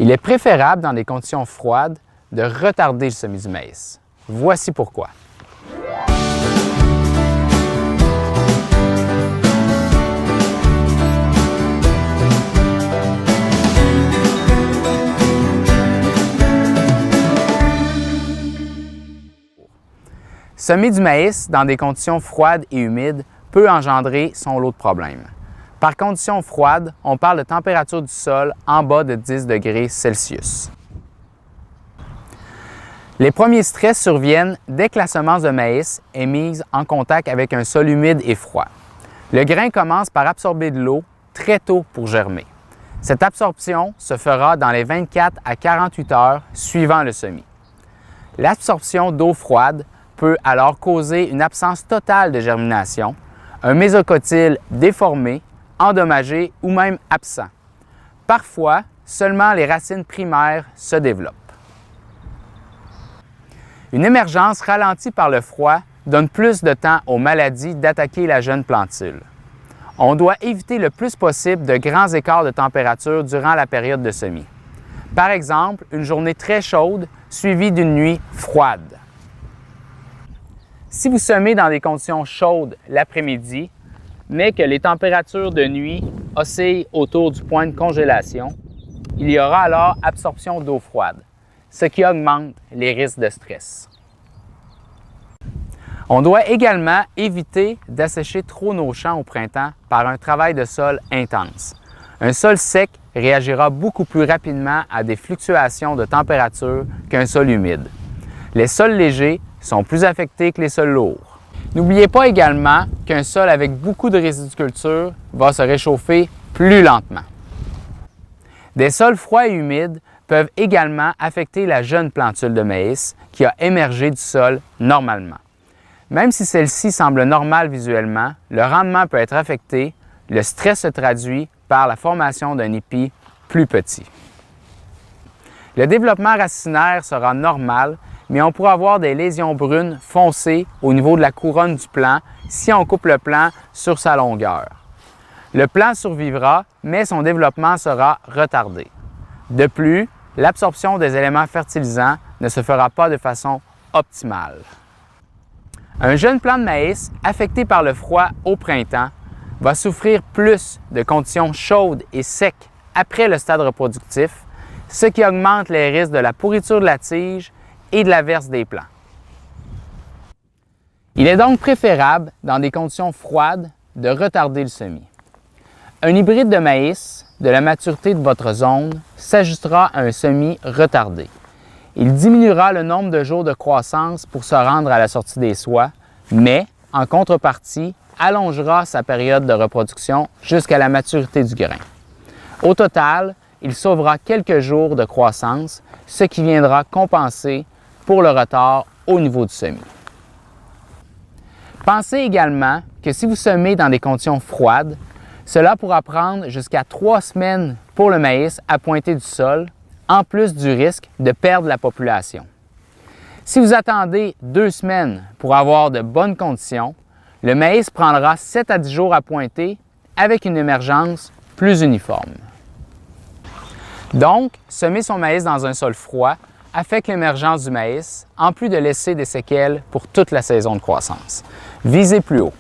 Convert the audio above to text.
Il est préférable dans des conditions froides de retarder le semis du maïs. Voici pourquoi. Semer du maïs dans des conditions froides et humides peut engendrer son lot de problèmes. Par conditions froides, on parle de température du sol en bas de 10 degrés Celsius. Les premiers stress surviennent dès que la semence de maïs est mise en contact avec un sol humide et froid. Le grain commence par absorber de l'eau très tôt pour germer. Cette absorption se fera dans les 24 à 48 heures suivant le semis. L'absorption d'eau froide peut alors causer une absence totale de germination, un mésocotyle déformé, endommagé ou même absent. Parfois, seulement les racines primaires se développent. Une émergence ralentie par le froid donne plus de temps aux maladies d'attaquer la jeune plantule. On doit éviter le plus possible de grands écarts de température durant la période de semis. Par exemple, une journée très chaude suivie d'une nuit froide. Si vous semez dans des conditions chaudes l'après-midi, mais que les températures de nuit oscillent autour du point de congélation, il y aura alors absorption d'eau froide, ce qui augmente les risques de stress. On doit également éviter d'assécher trop nos champs au printemps par un travail de sol intense. Un sol sec réagira beaucoup plus rapidement à des fluctuations de température qu'un sol humide. Les sols légers sont plus affectés que les sols lourds. N'oubliez pas également qu'un sol avec beaucoup de résiduculture va se réchauffer plus lentement. Des sols froids et humides peuvent également affecter la jeune plantule de maïs qui a émergé du sol normalement. Même si celle-ci semble normale visuellement, le rendement peut être affecté, le stress se traduit par la formation d'un épi plus petit. Le développement racinaire sera normal, mais on pourra avoir des lésions brunes foncées au niveau de la couronne du plant si on coupe le plant sur sa longueur. Le plant survivra, mais son développement sera retardé. De plus, l'absorption des éléments fertilisants ne se fera pas de façon optimale. Un jeune plant de maïs affecté par le froid au printemps va souffrir plus de conditions chaudes et secs après le stade reproductif, ce qui augmente les risques de la pourriture de la tige et de la verse des plants. Il est donc préférable, dans des conditions froides, de retarder le semis. Un hybride de maïs de la maturité de votre zone s'ajustera à un semis retardé. Il diminuera le nombre de jours de croissance pour se rendre à la sortie des soies, mais, en contrepartie, allongera sa période de reproduction jusqu'à la maturité du grain. Au total, il sauvera quelques jours de croissance, ce qui viendra compenser pour le retard au niveau du semis. Pensez également que si vous semez dans des conditions froides, cela pourra prendre jusqu'à 3 semaines pour le maïs à pointer du sol, en plus du risque de perdre la population. Si vous attendez 2 semaines pour avoir de bonnes conditions, le maïs prendra 7 à 10 jours à pointer avec une émergence plus uniforme. Donc, semer son maïs dans un sol froid affecte l'émergence du maïs, en plus de laisser des séquelles pour toute la saison de croissance. Visez plus haut.